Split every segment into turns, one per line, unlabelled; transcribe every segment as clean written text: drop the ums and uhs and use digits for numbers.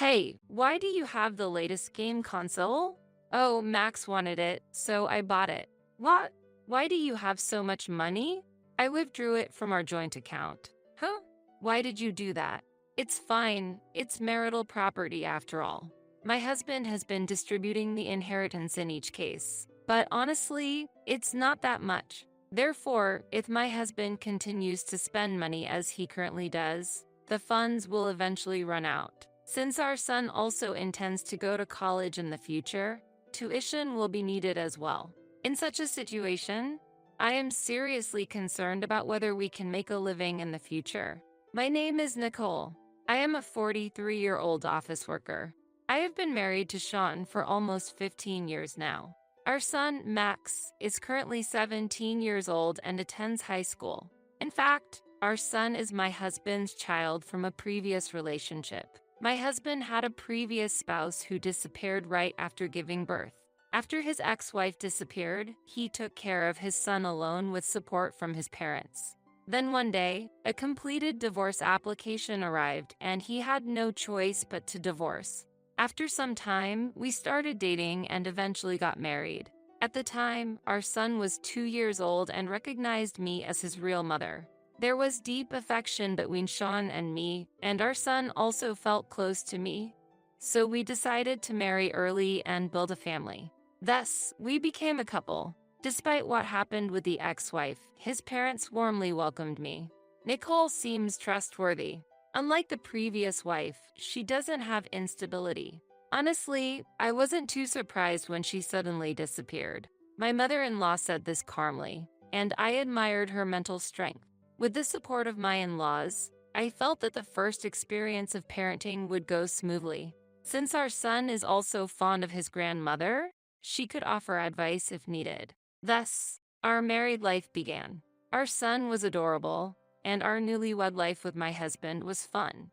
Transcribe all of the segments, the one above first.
Hey, why do you have the latest game console? Oh, Max wanted it, so I bought it. What? Why do you have so much money? I withdrew it from our joint account. Huh? Why did you do that? It's fine, it's marital property after all. My husband has been distributing the inheritance in each case, but honestly, it's not that much. Therefore, if my husband continues to spend money as he currently does, the funds will eventually run out. Since our son also intends to go to college in the future, tuition will be needed as well. In such a situation, I am seriously concerned about whether we can make a living in the future. My name is Nicole. I am a 43-year-old office worker. I have been married to Sean for almost 15 years now. Our son, Max, is currently 17 years old and attends high school. In fact, our son is my husband's child from a previous relationship. My husband had a previous spouse who disappeared right after giving birth. After his ex-wife disappeared, he took care of his son alone with support from his parents. Then one day, a completed divorce application arrived and he had no choice but to divorce. After some time, we started dating and eventually got married. At the time, our son was 2 years old and recognized me as his real mother. There was deep affection between Sean and me, and our son also felt close to me. So we decided to marry early and build a family. Thus, we became a couple. Despite what happened with the ex-wife, his parents warmly welcomed me. Nicole seems trustworthy. Unlike the previous wife, she doesn't have instability. Honestly, I wasn't too surprised when she suddenly disappeared. My mother-in-law said this calmly, and I admired her mental strength. With the support of my in-laws, I felt that the first experience of parenting would go smoothly. Since our son is also fond of his grandmother, she could offer advice if needed. Thus, our married life began. Our son was adorable, and our newlywed life with my husband was fun.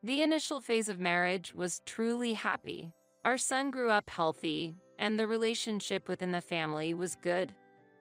The initial phase of marriage was truly happy. Our son grew up healthy, and the relationship within the family was good.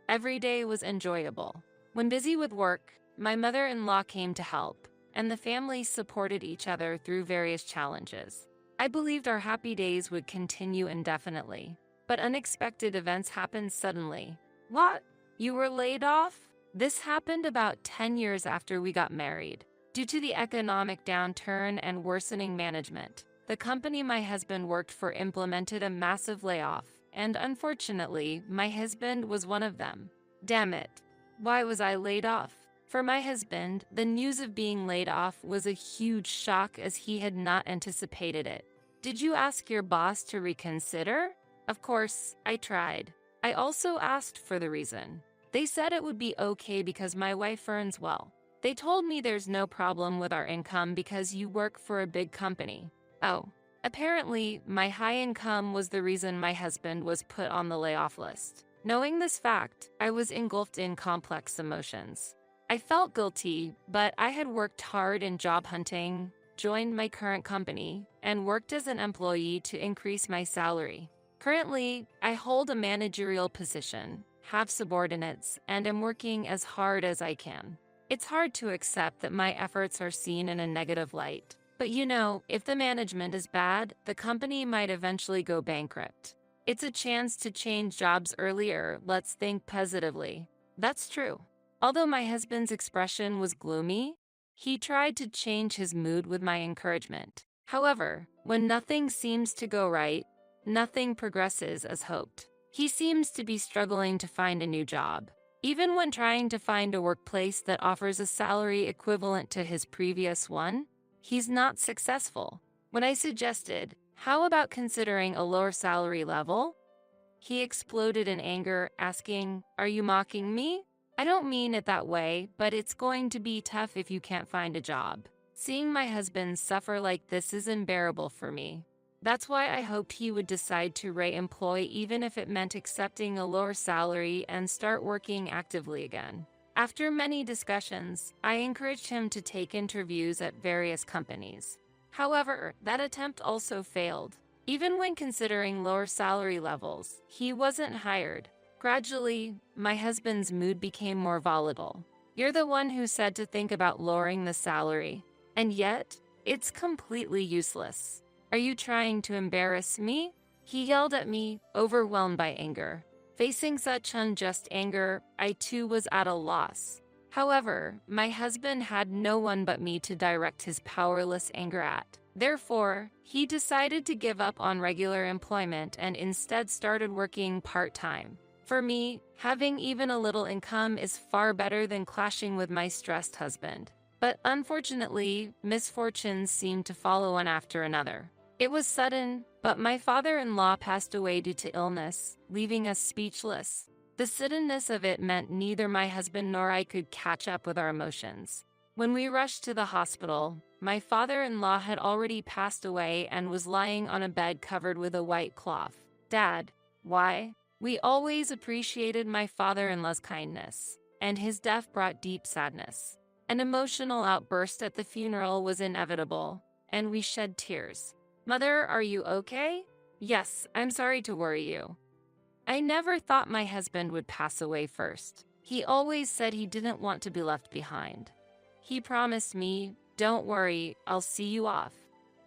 Every day was enjoyable. When busy with work, my mother-in-law came to help, and the family supported each other through various challenges. I believed our happy days would continue indefinitely, but unexpected events happened suddenly. What? You were laid off? This happened about 10 years after we got married. Due to the economic downturn and worsening management, the company my husband worked for implemented a massive layoff, and unfortunately, my husband was one of them. Damn it. Why was I laid off? For my husband, the news of being laid off was a huge shock as he had not anticipated it. Did you ask your boss to reconsider? Of course, I tried. I also asked for the reason. They said it would be okay because my wife earns well. They told me there's no problem with our income because you work for a big company. Oh, apparently, my high income was the reason my husband was put on the layoff list. Knowing this fact, I was engulfed in complex emotions. I felt guilty, but I had worked hard in job hunting, joined my current company, and worked as an employee to increase my salary. Currently, I hold a managerial position, have subordinates, and am working as hard as I can. It's hard to accept that my efforts are seen in a negative light. But if the management is bad, the company might eventually go bankrupt. It's a chance to change jobs earlier, let's think positively. That's true. Although my husband's expression was gloomy, he tried to change his mood with my encouragement. However, when nothing seems to go right, nothing progresses as hoped. He seems to be struggling to find a new job. Even when trying to find a workplace that offers a salary equivalent to his previous one, he's not successful. When I suggested, how about considering a lower salary level? He exploded in anger, asking, "Are you mocking me? I don't mean it that way, but it's going to be tough if you can't find a job. Seeing my husband suffer like this is unbearable for me. That's why I hoped he would decide to re-employ even if it meant accepting a lower salary and start working actively again." After many discussions, I encouraged him to take interviews at various companies. However, that attempt also failed. Even when considering lower salary levels, he wasn't hired. Gradually, my husband's mood became more volatile. "You're the one who said to think about lowering the salary, and yet, it's completely useless. Are you trying to embarrass me? He yelled at me, overwhelmed by anger. Facing such unjust anger, I too was at a loss. However, my husband had no one but me to direct his powerless anger at. Therefore, he decided to give up on regular employment and instead started working part-time. For me, having even a little income is far better than clashing with my stressed husband. But unfortunately, misfortunes seemed to follow one after another. It was sudden, but my father-in-law passed away due to illness, leaving us speechless. The suddenness of it meant neither my husband nor I could catch up with our emotions. When we rushed to the hospital, my father-in-law had already passed away and was lying on a bed covered with a white cloth. Dad, why? We always appreciated my father-in-law's kindness, and his death brought deep sadness. An emotional outburst at the funeral was inevitable, and we shed tears. Mother, are you okay? Yes, I'm sorry to worry you. I never thought my husband would pass away first. He always said he didn't want to be left behind. He promised me, don't worry, I'll see you off.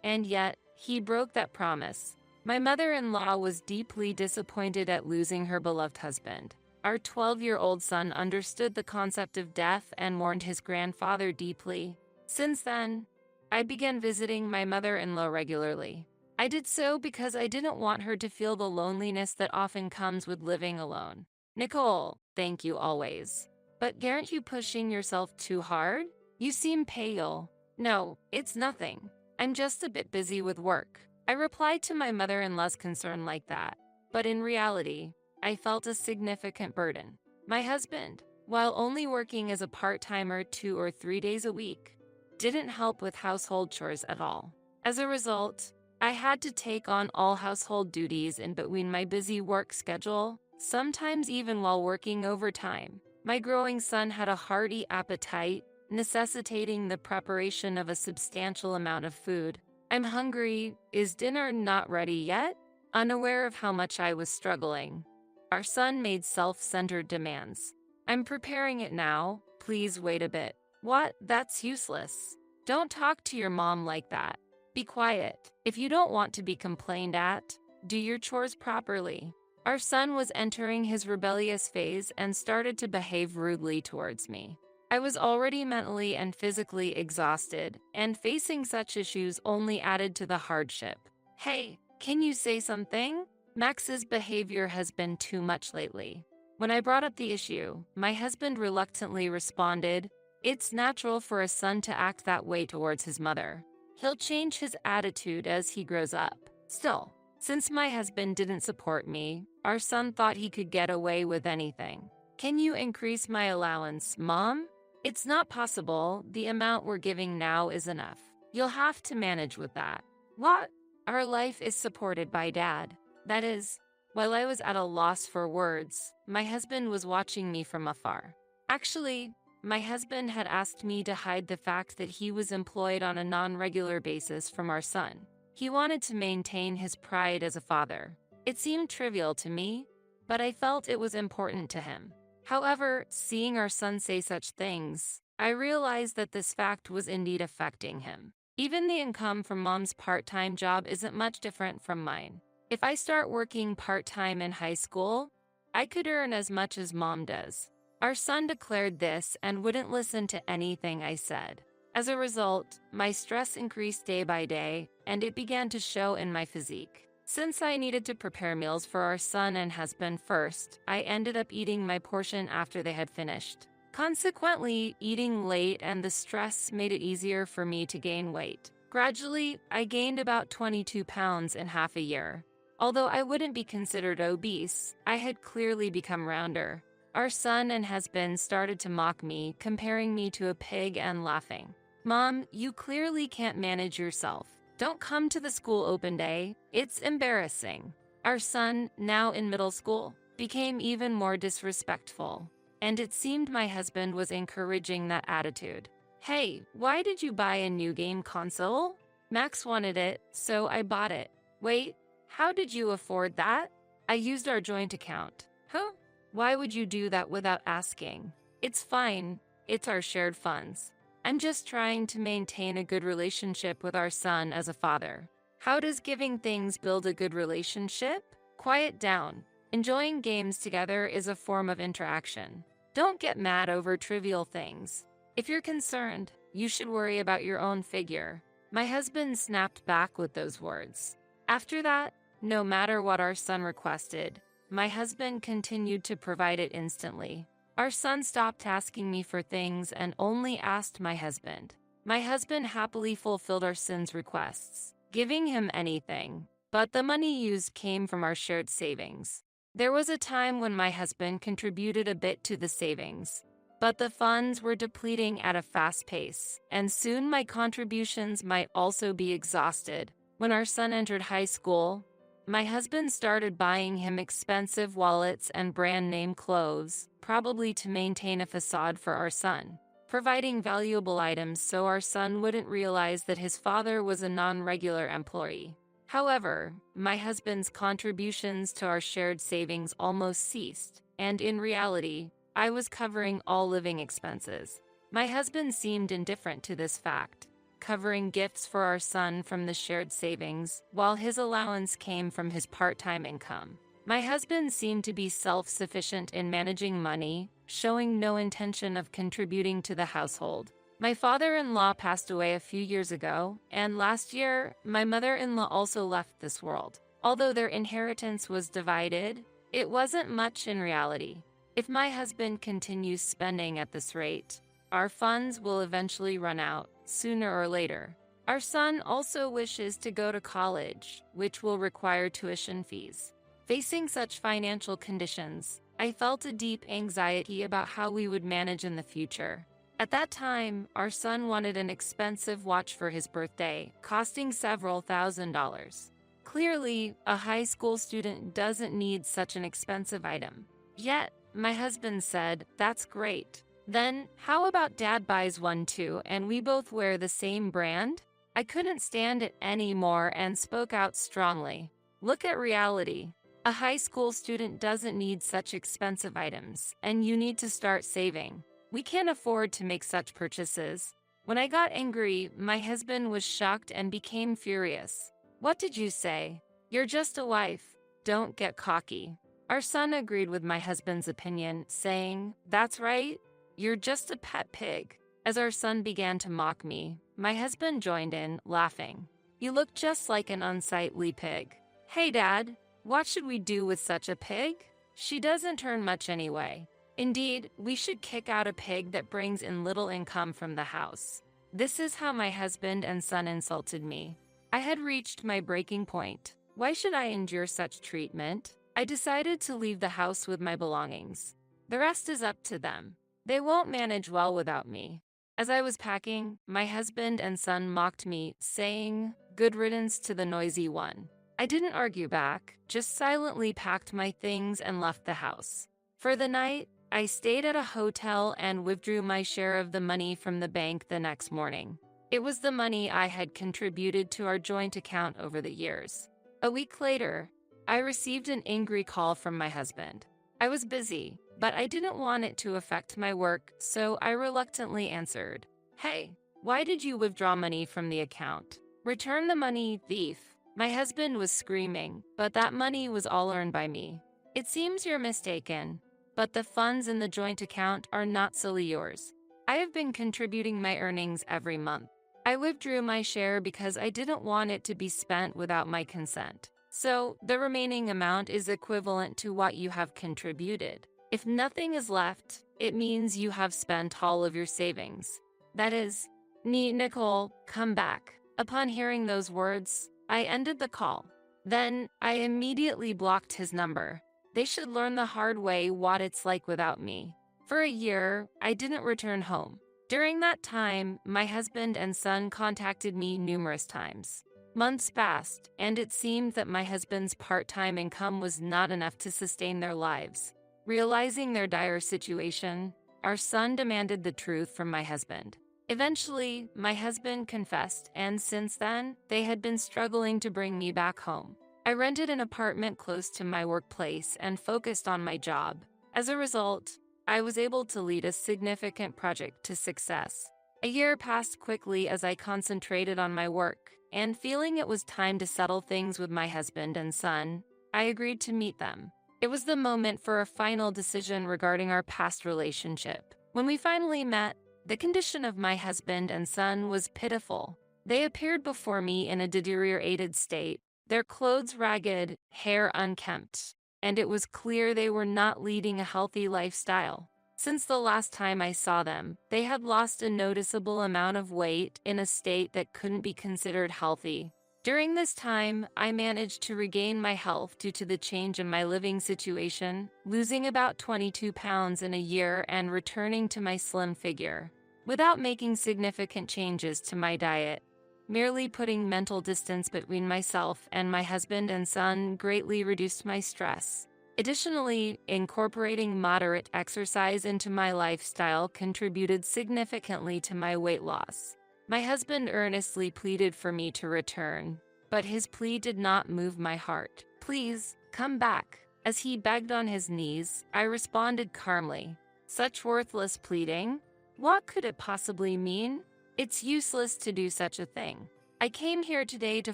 And yet, he broke that promise. My mother-in-law was deeply disappointed at losing her beloved husband. Our 12-year-old son understood the concept of death and mourned his grandfather deeply. Since then, I began visiting my mother-in-law regularly. I did so because I didn't want her to feel the loneliness that often comes with living alone. Nicole, thank you always. But aren't you pushing yourself too hard? You seem pale. No, it's nothing. I'm just a bit busy with work. I replied to my mother-in-law's concern like that. But in reality, I felt a significant burden. My husband, while only working as a part-timer 2 or 3 days a week, didn't help with household chores at all. As a result, I had to take on all household duties in between my busy work schedule, sometimes even while working overtime. My growing son had a hearty appetite, necessitating the preparation of a substantial amount of food. I'm hungry. Is dinner not ready yet? Unaware of how much I was struggling, our son made self-centered demands. I'm preparing it now. Please wait a bit. What? That's useless. Don't talk to your mom like that. Be quiet. If you don't want to be complained at, do your chores properly. Our son was entering his rebellious phase and started to behave rudely towards me. I was already mentally and physically exhausted, and facing such issues only added to the hardship. Hey, can you say something? Max's behavior has been too much lately. When I brought up the issue, my husband reluctantly responded, "It's natural for a son to act that way towards his mother. He'll change his attitude as he grows up." Still, since my husband didn't support me, our son thought he could get away with anything. "Can you increase my allowance, Mom?" "It's not possible. The amount we're giving now is enough. You'll have to manage with that." What? Our life is supported by Dad. That is, while I was at a loss for words, my husband was watching me from afar. Actually, my husband had asked me to hide the fact that he was employed on a non-regular basis from our son. He wanted to maintain his pride as a father. It seemed trivial to me, but I felt it was important to him. However, seeing our son say such things, I realized that this fact was indeed affecting him. Even the income from Mom's part-time job isn't much different from mine. If I start working part-time in high school, I could earn as much as Mom does. Our son declared this and wouldn't listen to anything I said. As a result, my stress increased day by day, and it began to show in my physique. Since I needed to prepare meals for our son and husband first, I ended up eating my portion after they had finished. Consequently, eating late and the stress made it easier for me to gain weight. Gradually, I gained about 22 pounds in half a year. Although I wouldn't be considered obese, I had clearly become rounder. Our son and husband started to mock me, comparing me to a pig and laughing. "Mom, you clearly can't manage yourself. Don't come to the school open day. It's embarrassing." Our son, now in middle school, became even more disrespectful, and it seemed my husband was encouraging that attitude. "Hey, why did you buy a new game console?" "Max wanted it, so I bought it." "Wait, how did you afford that?" "I used our joint account." "Huh? Why would you do that without asking?" "It's fine. It's our shared funds. I'm just trying to maintain a good relationship with our son as a father." How does giving things build a good relationship? Quiet down. Enjoying games together is a form of interaction. Don't get mad over trivial things. If you're concerned, you should worry about your own figure. My husband snapped back with those words. After that, no matter what our son requested, my husband continued to provide it instantly. Our son stopped asking me for things and only asked my husband. My husband happily fulfilled our son's requests, giving him anything, but the money used came from our shared savings. There was a time when my husband contributed a bit to the savings, but the funds were depleting at a fast pace, and soon my contributions might also be exhausted. When our son entered high school, my husband started buying him expensive wallets and brand-name clothes, probably to maintain a facade for our son, providing valuable items so our son wouldn't realize that his father was a non-regular employee. However, my husband's contributions to our shared savings almost ceased, and in reality, I was covering all living expenses. My husband seemed indifferent to this fact, covering gifts for our son from the shared savings, while his allowance came from his part-time income. My husband seemed to be self-sufficient in managing money, showing no intention of contributing to the household. My father-in-law passed away a few years ago, and last year, my mother-in-law also left this world. Although their inheritance was divided, it wasn't much in reality. If my husband continues spending at this rate, our funds will eventually run out, sooner or later. Our son also wishes to go to college, which will require tuition fees. Facing such financial conditions, I felt a deep anxiety about how we would manage in the future. At that time, our son wanted an expensive watch for his birthday, costing several $1,000s. Clearly, a high school student doesn't need such an expensive item. Yet, my husband said, "That's great. Then, how about Dad buys one too and we both wear the same brand?" I couldn't stand it anymore and spoke out strongly. Look at reality. A high school student doesn't need such expensive items, and you need to start saving. We can't afford to make such purchases. When I got angry, my husband was shocked and became furious. "What did you say? You're just a wife. Don't get cocky." Our son agreed with my husband's opinion, saying, "That's right. You're just a pet pig." As our son began to mock me, my husband joined in, laughing. "You look just like an unsightly pig." "Hey, Dad, what should we do with such a pig? She doesn't earn much anyway. Indeed, we should kick out a pig that brings in little income from the house." This is how my husband and son insulted me. I had reached my breaking point. Why should I endure such treatment? I decided to leave the house with my belongings. The rest is up to them. They won't manage well without me. As I was packing, my husband and son mocked me, saying, "Good riddance to the noisy one." I didn't argue back, just silently packed my things and left the house. For the night, I stayed at a hotel and withdrew my share of the money from the bank the next morning. It was the money I had contributed to our joint account over the years. A week later, I received an angry call from my husband. I was busy, but I didn't want it to affect my work, so I reluctantly answered. "Hey, why did you withdraw money from the account? Return the money, thief." My husband was screaming, but that money was all earned by me. "It seems you're mistaken, but the funds in the joint account are not solely yours. I have been contributing my earnings every month. I withdrew my share because I didn't want it to be spent without my consent. So, the remaining amount is equivalent to what you have contributed. If nothing is left, it means you have spent all of your savings. That is, Nicole, come back." Upon hearing those words, I ended the call. Then, I immediately blocked his number. They should learn the hard way what it's like without me. For a year, I didn't return home. During that time, my husband and son contacted me numerous times. Months passed, and it seemed that my husband's part-time income was not enough to sustain their lives. Realizing their dire situation, our son demanded the truth from my husband. Eventually, my husband confessed, and since then, they had been struggling to bring me back home. I rented an apartment close to my workplace and focused on my job. As a result, I was able to lead a significant project to success. A year passed quickly as I concentrated on my work, and feeling it was time to settle things with my husband and son, I agreed to meet them. It was the moment for a final decision regarding our past relationship. When we finally met, the condition of my husband and son was pitiful. They appeared before me in a deteriorated state, their clothes ragged, hair unkempt, and it was clear they were not leading a healthy lifestyle. Since the last time I saw them, they had lost a noticeable amount of weight in a state that couldn't be considered healthy. During this time, I managed to regain my health due to the change in my living situation, losing about 22 pounds in a year and returning to my slim figure. Without making significant changes to my diet, merely putting mental distance between myself and my husband and son greatly reduced my stress. Additionally, incorporating moderate exercise into my lifestyle contributed significantly to my weight loss. My husband earnestly pleaded for me to return, but his plea did not move my heart. "Please, come back." As he begged on his knees, I responded calmly. "Such worthless pleading? What could it possibly mean? It's useless to do such a thing. I came here today to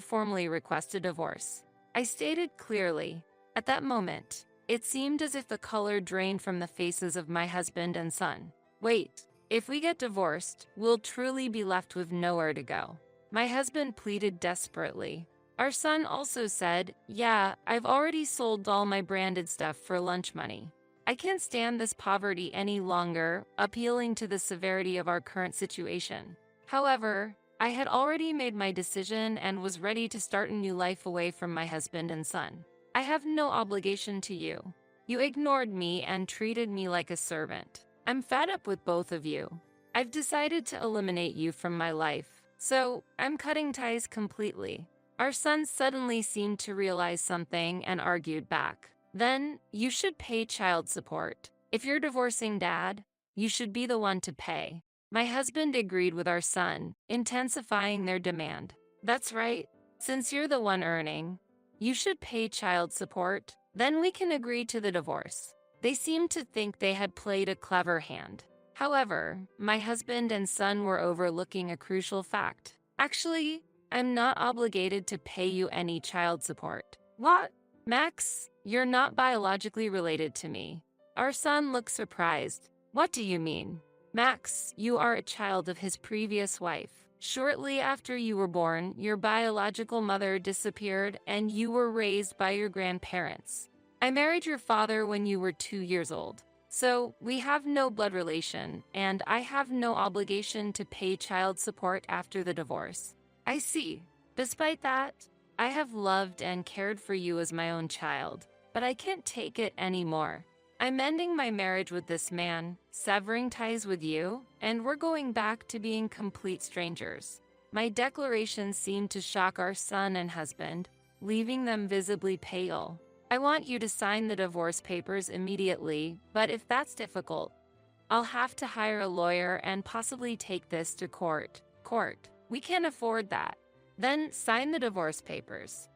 formally request a divorce," I stated clearly. At that moment, it seemed as if the color drained from the faces of my husband and son. "Wait. If we get divorced, we'll truly be left with nowhere to go," my husband pleaded desperately. Our son also said, "Yeah, I've already sold all my branded stuff for lunch money. I can't stand this poverty any longer," appealing to the severity of our current situation. However, I had already made my decision and was ready to start a new life away from my husband and son. "I have no obligation to you. You ignored me and treated me like a servant. I'm fed up with both of you. I've decided to eliminate you from my life, so I'm cutting ties completely." Our son suddenly seemed to realize something and argued back. "Then, you should pay child support. If you're divorcing Dad, you should be the one to pay." My husband agreed with our son, intensifying their demand. "That's right. Since you're the one earning, you should pay child support. Then we can agree to the divorce." They seemed to think they had played a clever hand. However, my husband and son were overlooking a crucial fact. "Actually, I'm not obligated to pay you any child support." "What? Max, you're not biologically related to me." Our son looked surprised. "What do you mean?" "Max, you are a child of his previous wife. Shortly after you were born, your biological mother disappeared and you were raised by your grandparents. I married your father when you were 2 years old. So, we have no blood relation, and I have no obligation to pay child support after the divorce." "I see. Despite that, I have loved and cared for you as my own child, but I can't take it anymore. I'm ending my marriage with this man, severing ties with you, and we're going back to being complete strangers." My declaration seemed to shock our son and husband, leaving them visibly pale. "I want you to sign the divorce papers immediately, but if that's difficult, I'll have to hire a lawyer and possibly take this to court." "Court? We can't afford that." "Then sign the divorce papers."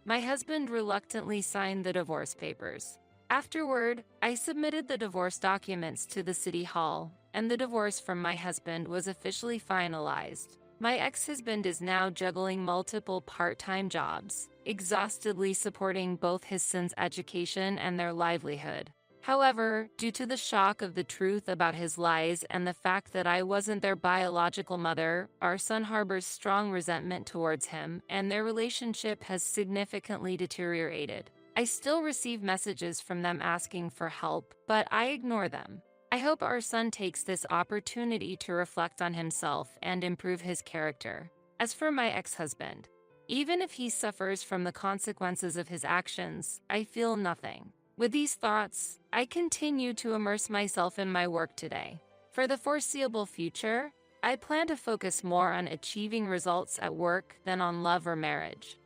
My husband reluctantly signed the divorce papers. Afterward, I submitted the divorce documents to the city hall, and the divorce from my husband was officially finalized. My ex-husband is now juggling multiple part-time jobs, exhaustively supporting both his sons' education and their livelihood. However, due to the shock of the truth about his lies and the fact that I wasn't their biological mother, our son harbors strong resentment towards him, and their relationship has significantly deteriorated. I still receive messages from them asking for help, but I ignore them. I hope our son takes this opportunity to reflect on himself and improve his character. As for my ex-husband, even if he suffers from the consequences of his actions, I feel nothing. With these thoughts, I continue to immerse myself in my work today. For the foreseeable future, I plan to focus more on achieving results at work than on love or marriage.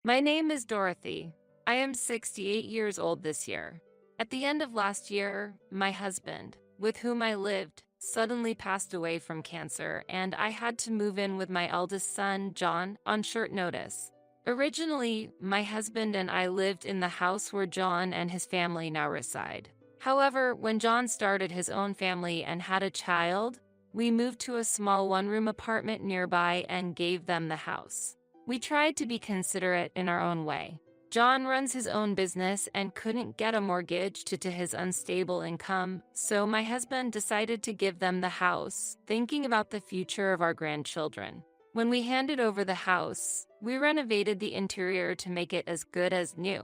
My name is Dorothy. I am 68 years old this year. At the end of last year, my husband, with whom I lived, suddenly passed away from cancer, and I had to move in with my eldest son, John, on short notice. Originally, my husband and I lived in the house where John and his family now reside. However, when John started his own family and had a child, we moved to a small one-room apartment nearby and gave them the house. We tried to be considerate in our own way. John runs his own business and couldn't get a mortgage due to his unstable income, so my husband decided to give them the house, thinking about the future of our grandchildren. When we handed over the house, we renovated the interior to make it as good as new.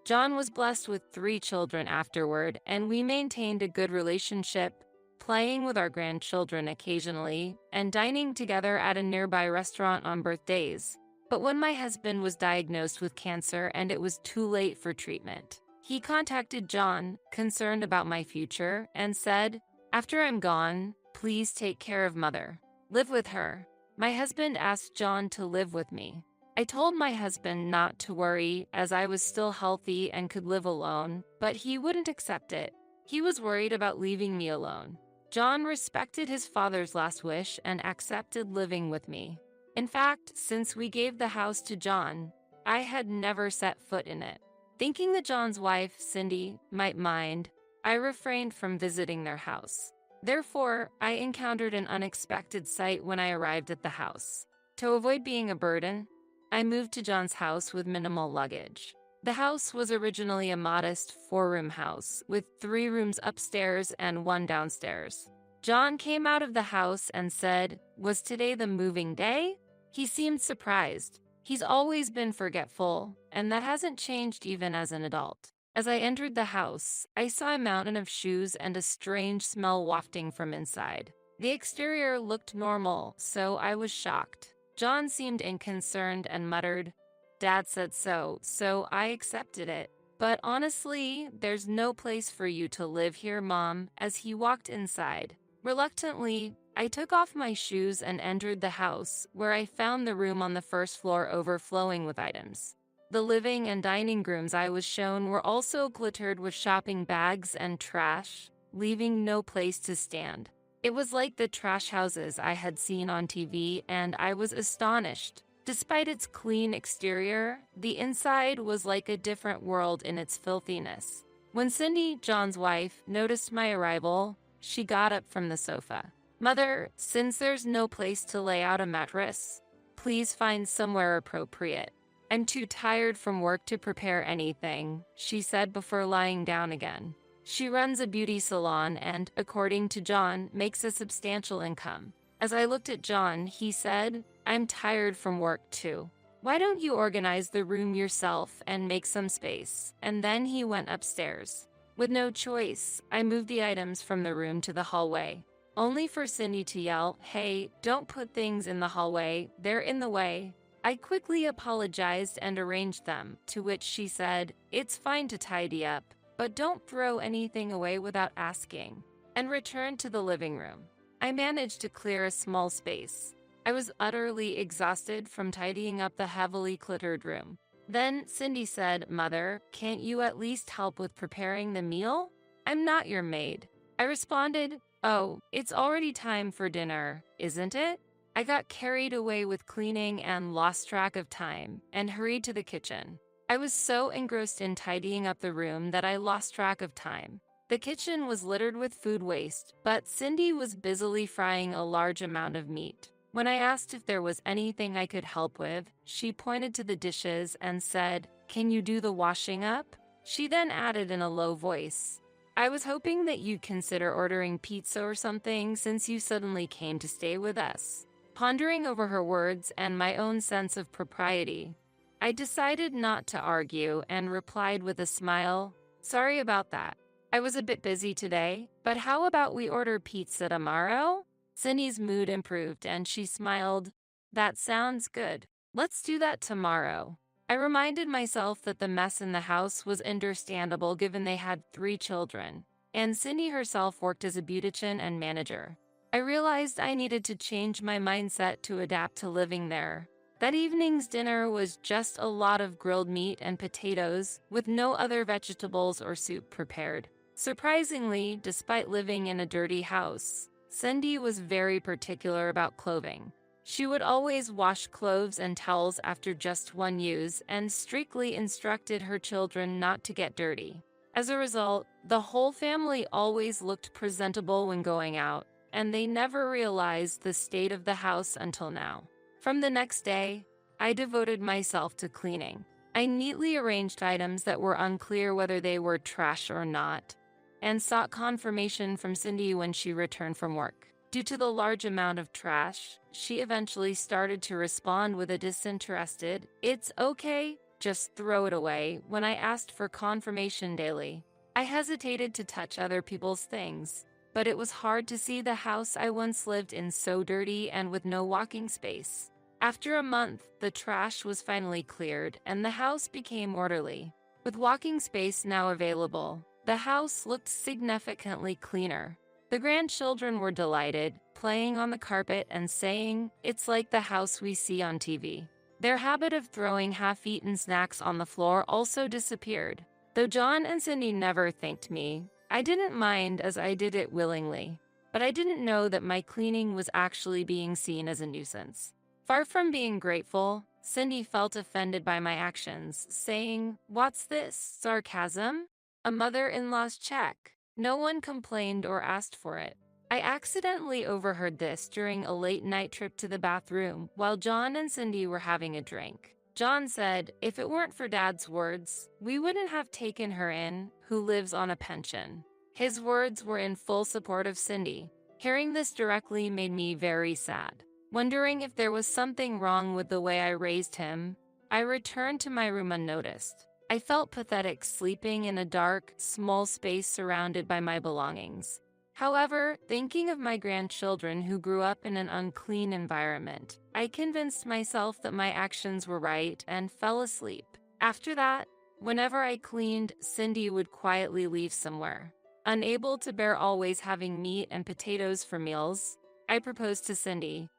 John was blessed with 3 children afterward, and we maintained a good relationship, playing with our grandchildren occasionally, and dining together at a nearby restaurant on birthdays. But when my husband was diagnosed with cancer and it was too late for treatment, he contacted John, concerned about my future, and said, "After I'm gone, please take care of Mother. Live with her." My husband asked John to live with me. I told my husband not to worry as I was still healthy and could live alone, but he wouldn't accept it. He was worried about leaving me alone. John respected his father's last wish and accepted living with me. In fact, since we gave the house to John, I had never set foot in it. Thinking that John's wife, Cindy, might mind, I refrained from visiting their house. Therefore, I encountered an unexpected sight when I arrived at the house. To avoid being a burden, I moved to John's house with minimal luggage. The house was originally a modest 4-room house with 3 rooms upstairs and 1 downstairs. John came out of the house and said, "Was today the moving day?" He seemed surprised. He's always been forgetful, and that hasn't changed even as an adult. As I entered the house, I saw a mountain of shoes and a strange smell wafting from inside. The exterior looked normal, so I was shocked. John seemed unconcerned and muttered, "Dad said so I accepted it. But honestly, there's no place for you to live here, Mom," as he walked inside. Reluctantly, I took off my shoes and entered the house, where I found the room on the first floor overflowing with items. The living and dining rooms I was shown were also glittered with shopping bags and trash, leaving no place to stand. It was like the trash houses I had seen on TV, and I was astonished. Despite its clean exterior, the inside was like a different world in its filthiness. When Cindy, John's wife, noticed my arrival, she got up from the sofa. "Mother, since there's no place to lay out a mattress, please find somewhere appropriate. I'm too tired from work to prepare anything," she said before lying down again. She runs a beauty salon and, according to John, makes a substantial income. As I looked at John, he said, "I'm tired from work too. Why don't you organize the room yourself and make some space?" And then he went upstairs. With no choice, I moved the items from the room to the hallway, only for Cindy to yell, "Hey, don't put things in the hallway, they're in the way." I quickly apologized and arranged them, to which she said, "It's fine to tidy up, but don't throw anything away without asking," and returned to the living room. I managed to clear a small space. I was utterly exhausted from tidying up the heavily cluttered room. Then Cindy said, "Mother, can't you at least help with preparing the meal? I'm not your maid." I responded, "Oh, it's already time for dinner, isn't it?" I got carried away with cleaning and lost track of time, and hurried to the kitchen. I was so engrossed in tidying up the room that I lost track of time. The kitchen was littered with food waste, but Cindy was busily frying a large amount of meat. When I asked if there was anything I could help with, she pointed to the dishes and said, "Can you do the washing up?" She then added in a low voice, "I was hoping that you'd consider ordering pizza or something since you suddenly came to stay with us." Pondering over her words and my own sense of propriety, I decided not to argue and replied with a smile, "Sorry about that. I was a bit busy today, but how about we order pizza tomorrow?" Cindy's mood improved and she smiled, "That sounds good. Let's do that tomorrow." I reminded myself that the mess in the house was understandable given they had 3 children, and Cindy herself worked as a beautician and manager. I realized I needed to change my mindset to adapt to living there. That evening's dinner was just a lot of grilled meat and potatoes with no other vegetables or soup prepared. Surprisingly, despite living in a dirty house, Cindy was very particular about clothing. She would always wash clothes and towels after just one use and strictly instructed her children not to get dirty. As a result, the whole family always looked presentable when going out, and they never realized the state of the house until now. From the next day, I devoted myself to cleaning. I neatly arranged items that were unclear whether they were trash or not, and sought confirmation from Cindy when she returned from work. Due to the large amount of trash, she eventually started to respond with a disinterested, "It's okay, just throw it away," when I asked for confirmation daily. I hesitated to touch other people's things, but it was hard to see the house I once lived in so dirty and with no walking space. After a month, the trash was finally cleared and the house became orderly. With walking space now available, the house looked significantly cleaner. The grandchildren were delighted, playing on the carpet and saying, "It's like the house we see on TV." Their habit of throwing half-eaten snacks on the floor also disappeared. Though John and Cindy never thanked me, I didn't mind as I did it willingly. But I didn't know that my cleaning was actually being seen as a nuisance. Far from being grateful, Cindy felt offended by my actions, saying, "What's this, sarcasm? A mother-in-law's check." No one complained or asked for it. I accidentally overheard this during a late-night trip to the bathroom while John and Cindy were having a drink. John said, "If it weren't for Dad's words, we wouldn't have taken her in, who lives on a pension." His words were in full support of Cindy. Hearing this directly made me very sad. Wondering if there was something wrong with the way I raised him, I returned to my room unnoticed. I felt pathetic sleeping in a dark, small space surrounded by my belongings. However, thinking of my grandchildren who grew up in an unclean environment, I convinced myself that my actions were right and fell asleep. After that, whenever I cleaned, Cindy would quietly leave somewhere. Unable to bear always having meat and potatoes for meals, I proposed to Cindy,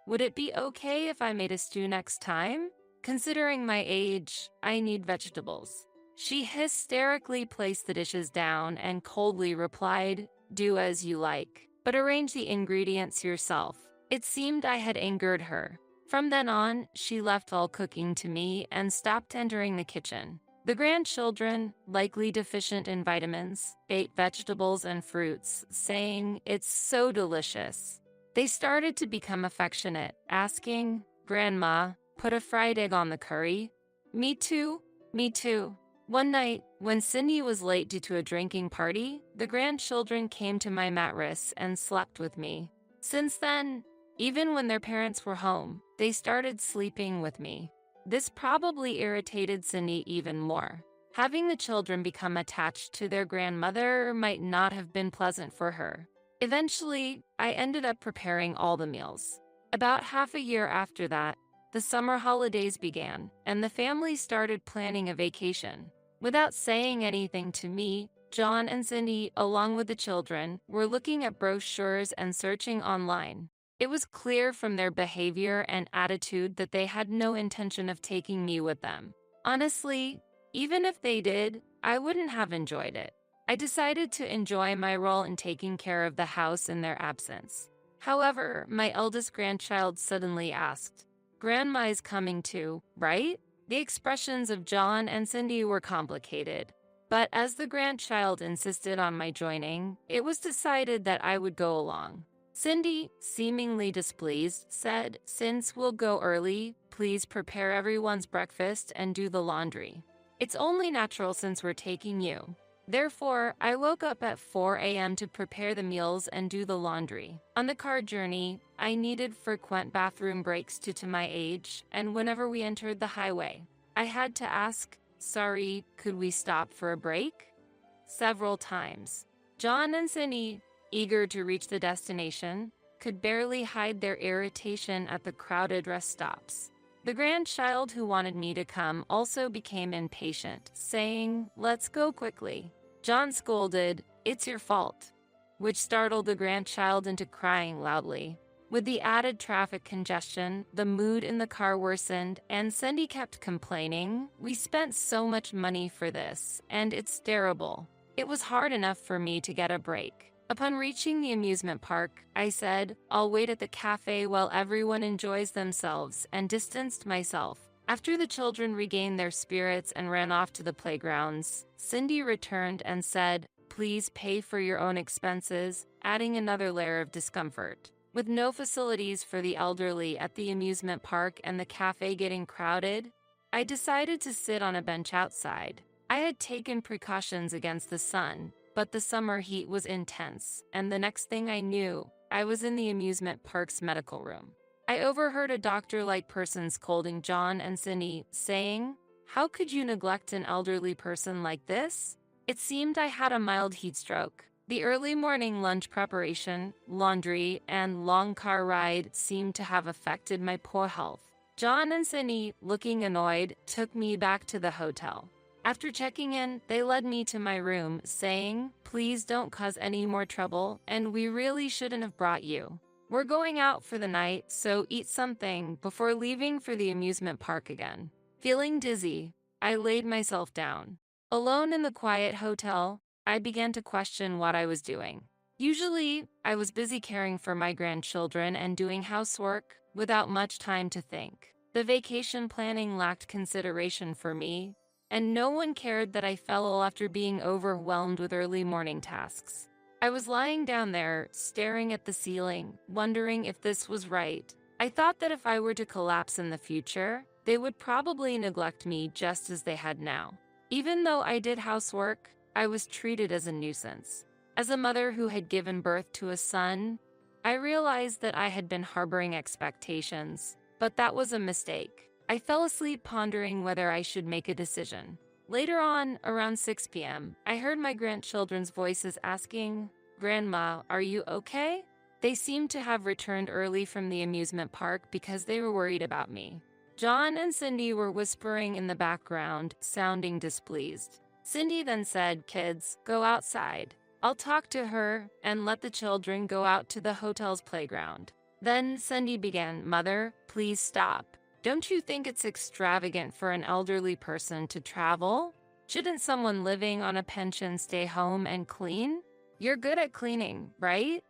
"Would it be okay if I made a stew next time? Considering my age, I need vegetables." She hysterically placed the dishes down and coldly replied, "Do as you like, but arrange the ingredients yourself." It seemed I had angered her. From then on, she left all cooking to me and stopped entering the kitchen. The grandchildren, likely deficient in vitamins, ate vegetables and fruits, saying, "It's so delicious." They started to become affectionate, asking, "Grandma, put a fried egg on the curry?" "Me too, me too." One night, when Cindy was late due to a drinking party, the grandchildren came to my mattress and slept with me. Since then, even when their parents were home, they started sleeping with me. This probably irritated Cindy even more. Having the children become attached to their grandmother might not have been pleasant for her. Eventually, I ended up preparing all the meals. About half a year after that, the summer holidays began, and the family started planning a vacation. Without saying anything to me, John and Cindy, along with the children, were looking at brochures and searching online. It was clear from their behavior and attitude that they had no intention of taking me with them. Honestly, even if they did, I wouldn't have enjoyed it. I decided to enjoy my role in taking care of the house in their absence. However, my eldest grandchild suddenly asked, "Grandma is coming too, right?" The expressions of John and Cindy were complicated, but as the grandchild insisted on my joining, it was decided that I would go along. Cindy, seemingly displeased, said, "Since we'll go early, please prepare everyone's breakfast and do the laundry. It's only natural since we're taking you." Therefore, I woke up at 4 a.m. to prepare the meals and do the laundry. On the car journey, I needed frequent bathroom breaks due to my age, and whenever we entered the highway, I had to ask, "Sorry, could we stop for a break?" Several times. John and Cindy, eager to reach the destination, could barely hide their irritation at the crowded rest stops. The grandchild who wanted me to come also became impatient, saying, "Let's go quickly." John scolded, "It's your fault," which startled the grandchild into crying loudly. With the added traffic congestion, the mood in the car worsened, and Cindy kept complaining, "We spent so much money for this, and it's terrible." It was hard enough for me to get a break. Upon reaching the amusement park, I said, "I'll wait at the cafe while everyone enjoys themselves," and distanced myself. After the children regained their spirits and ran off to the playgrounds, Cindy returned and said, please pay for your own expenses, adding another layer of discomfort. With no facilities for the elderly at the amusement park and the cafe getting crowded, I decided to sit on a bench outside. I had taken precautions against the sun, but the summer heat was intense, and the next thing I knew, I was in the amusement park's medical room. I overheard a doctor-like person scolding John and Cindy, saying, "How could you neglect an elderly person like this?" It seemed I had a mild heat stroke. The early morning lunch preparation, laundry, and long car ride seemed to have affected my poor health. John and Cindy, looking annoyed, took me back to the hotel. After checking in, they led me to my room, saying, "Please don't cause any more trouble, and we really shouldn't have brought you. We're going out for the night, so eat something before leaving for the amusement park again." Feeling dizzy, I laid myself down. Alone in the quiet hotel, I began to question what I was doing. Usually, I was busy caring for my grandchildren and doing housework without much time to think. The vacation planning lacked consideration for me, and no one cared that I fell ill after being overwhelmed with early morning tasks. I was lying down there, staring at the ceiling, wondering if this was right. I thought that if I were to collapse in the future, they would probably neglect me just as they had now. Even though I did housework, I was treated as a nuisance. As a mother who had given birth to a son, I realized that I had been harboring expectations, but that was a mistake. I fell asleep pondering whether I should make a decision. Later on, around 6 p.m., I heard my grandchildren's voices asking, "Grandma, are you okay?" They seemed to have returned early from the amusement park because they were worried about me. John and Cindy were whispering in the background, sounding displeased. Cindy then said, "Kids, go outside. I'll talk to her and let the children go out to the hotel's playground." Then Cindy began, "Mother, please stop. Don't you think it's extravagant for an elderly person to travel? Shouldn't someone living on a pension stay home and clean? You're good at cleaning, right?"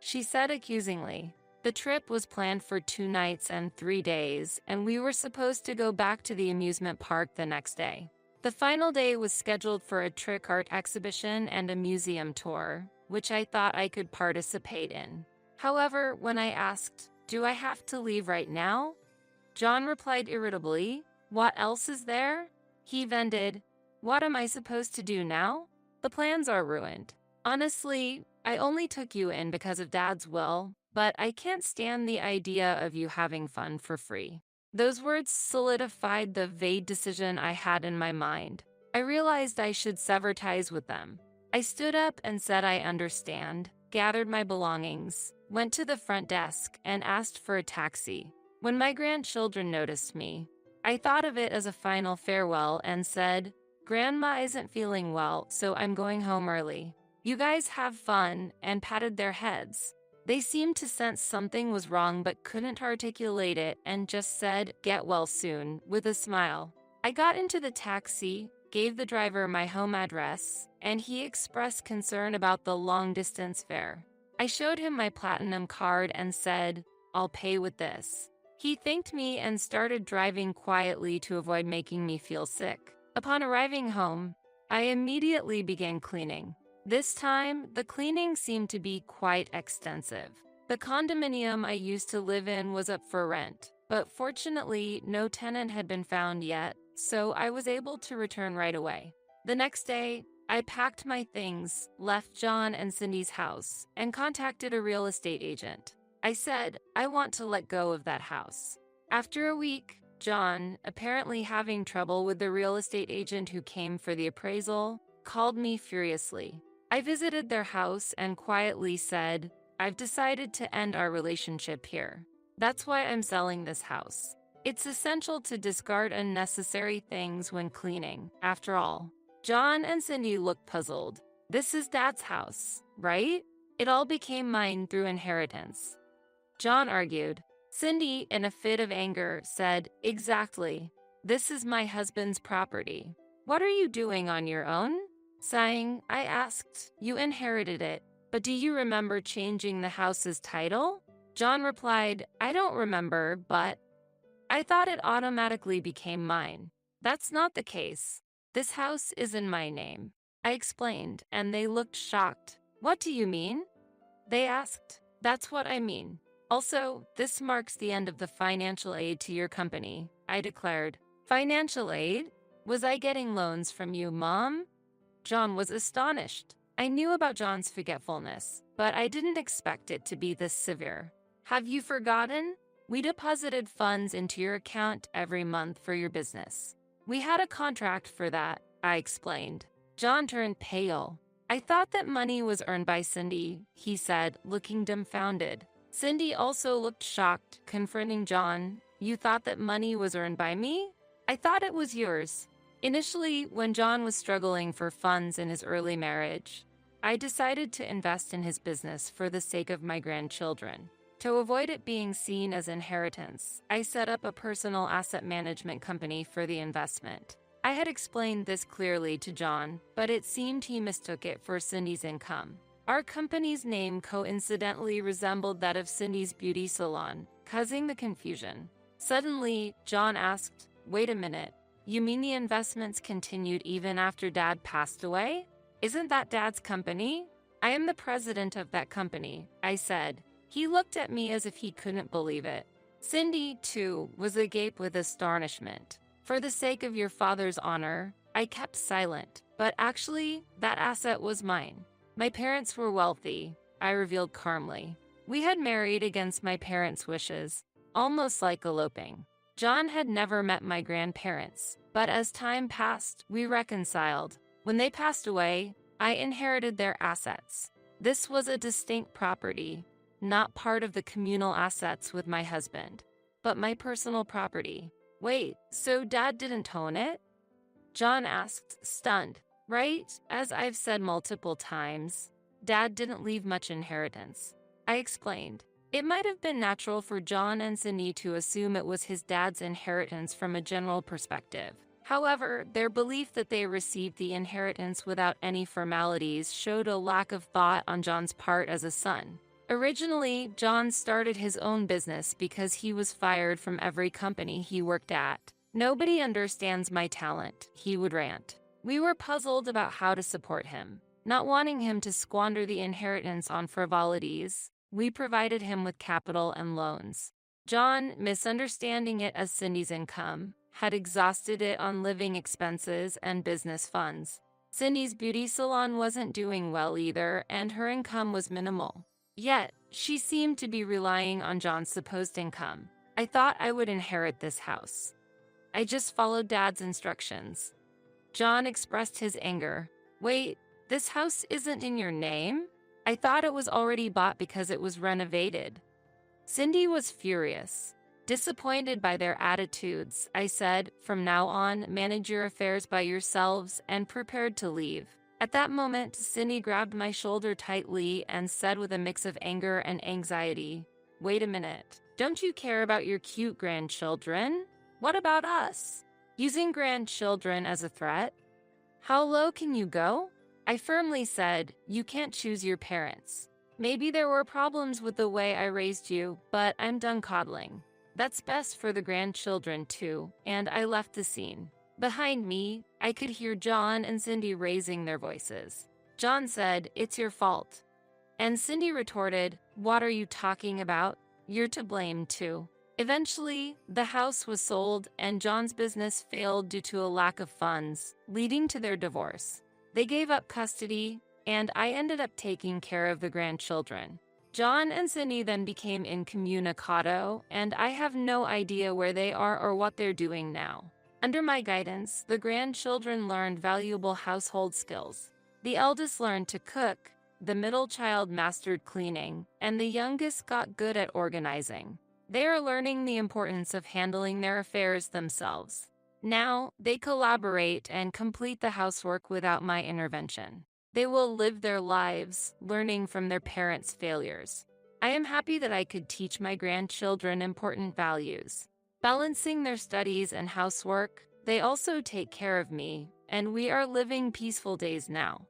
she said accusingly. The trip was planned for 2 nights and 3 days, and we were supposed to go back to the amusement park the next day. The final day was scheduled for a trick art exhibition and a museum tour, which I thought I could participate in. However, when I asked, "Do I have to leave right now?" John replied irritably, "What else is there?" He vented, "What am I supposed to do now? The plans are ruined. Honestly, I only took you in because of Dad's will, but I can't stand the idea of you having fun for free." Those words solidified the vague decision I had in my mind. I realized I should sever ties with them. I stood up and said I understand, gathered my belongings, went to the front desk, and asked for a taxi. When my grandchildren noticed me, I thought of it as a final farewell and said, "Grandma isn't feeling well, so I'm going home early. You guys have fun," and patted their heads. They seemed to sense something was wrong but couldn't articulate it and just said, "Get well soon," with a smile. I got into the taxi, gave the driver my home address, and he expressed concern about the long-distance fare. I showed him my platinum card and said, "I'll pay with this." He thanked me and started driving quietly to avoid making me feel sick. Upon arriving home, I immediately began cleaning. This time, the cleaning seemed to be quite extensive. The condominium I used to live in was up for rent, but fortunately, no tenant had been found yet, so I was able to return right away. The next day, I packed my things, left John and Cindy's house, and contacted a real estate agent. I said, "I want to let go of that house." After a week, John, apparently having trouble with the real estate agent who came for the appraisal, called me furiously. I visited their house and quietly said, "I've decided to end our relationship here. That's why I'm selling this house. It's essential to discard unnecessary things when cleaning, after all." John and Cindy looked puzzled. "This is Dad's house, right? It all became mine through inheritance." John argued. Cindy, in a fit of anger, said, "Exactly. This is my husband's property. What are you doing on your own?" Sighing, I asked, "You inherited it, but do you remember changing the house's title?" John replied, "I don't remember, but I thought it automatically became mine. That's not the case. This house is in my name." I explained, and they looked shocked. What do you mean? They asked. That's what I mean. Also, this marks the end of the financial aid to your company, I declared. Financial aid? Was I getting loans from you, Mom? John was astonished. I knew about John's forgetfulness, but I didn't expect it to be this severe. Have you forgotten? We deposited funds into your account every month for your business. We had a contract for that, I explained. John turned pale. I thought that money was earned by Cindy, he said, looking dumbfounded. Cindy also looked shocked, confronting John. You thought that money was earned by me? I thought it was yours. Initially, when John was struggling for funds in his early marriage, I decided to invest in his business for the sake of my grandchildren. To avoid it being seen as inheritance, I set up a personal asset management company for the investment. I had explained this clearly to John, but it seemed he mistook it for Cindy's income. Our company's name coincidentally resembled that of Cindy's beauty salon, causing the confusion. Suddenly, John asked, "Wait a minute. You mean the investments continued even after Dad passed away? Isn't that Dad's company?" "I am the president of that company," I said. He looked at me as if he couldn't believe it. Cindy, too, was agape with astonishment. For the sake of your father's honor, I kept silent, but actually, that asset was mine. My parents were wealthy, I revealed calmly. We had married against my parents' wishes, almost like eloping. John had never met my grandparents, but as time passed, we reconciled. When they passed away, I inherited their assets. This was a distinct property, not part of the communal assets with my husband, but my personal property. Wait, so Dad didn't own it? John asked, stunned. Right, as I've said multiple times, Dad didn't leave much inheritance. I explained. It might have been natural for John and Cindy to assume it was his dad's inheritance from a general perspective. However, their belief that they received the inheritance without any formalities showed a lack of thought on John's part as a son. Originally, John started his own business because he was fired from every company he worked at. Nobody understands my talent, he would rant. We were puzzled about how to support him. Not wanting him to squander the inheritance on frivolities, we provided him with capital and loans. John, misunderstanding it as Cindy's income, had exhausted it on living expenses and business funds. Cindy's beauty salon wasn't doing well either, and her income was minimal. Yet, she seemed to be relying on John's supposed income. I thought I would inherit this house. I just followed Dad's instructions. John expressed his anger. Wait, this house isn't in your name? I thought it was already bought because it was renovated. Cindy was furious. Disappointed by their attitudes, I said, from now on, manage your affairs by yourselves, and prepared to leave. At that moment, Cindy grabbed my shoulder tightly and said with a mix of anger and anxiety, "Wait a minute. Don't you care about your cute grandchildren? What about us?" Using grandchildren as a threat? How low can you go? I firmly said, you can't choose your parents. Maybe there were problems with the way I raised you, but I'm done coddling. That's best for the grandchildren too, and I left the scene. Behind me, I could hear John and Cindy raising their voices. John said, "It's your fault." And Cindy retorted, "What are you talking about? You're to blame too." Eventually, the house was sold and John's business failed due to a lack of funds, leading to their divorce. They gave up custody, and I ended up taking care of the grandchildren. John and Cindy then became incommunicado, and I have no idea where they are or what they're doing now. Under my guidance, the grandchildren learned valuable household skills. The eldest learned to cook, the middle child mastered cleaning, and the youngest got good at organizing. They are learning the importance of handling their affairs themselves. Now, they collaborate and complete the housework without my intervention. They will live their lives, learning from their parents' failures. I am happy that I could teach my grandchildren important values. Balancing their studies and housework, they also take care of me, and we are living peaceful days now.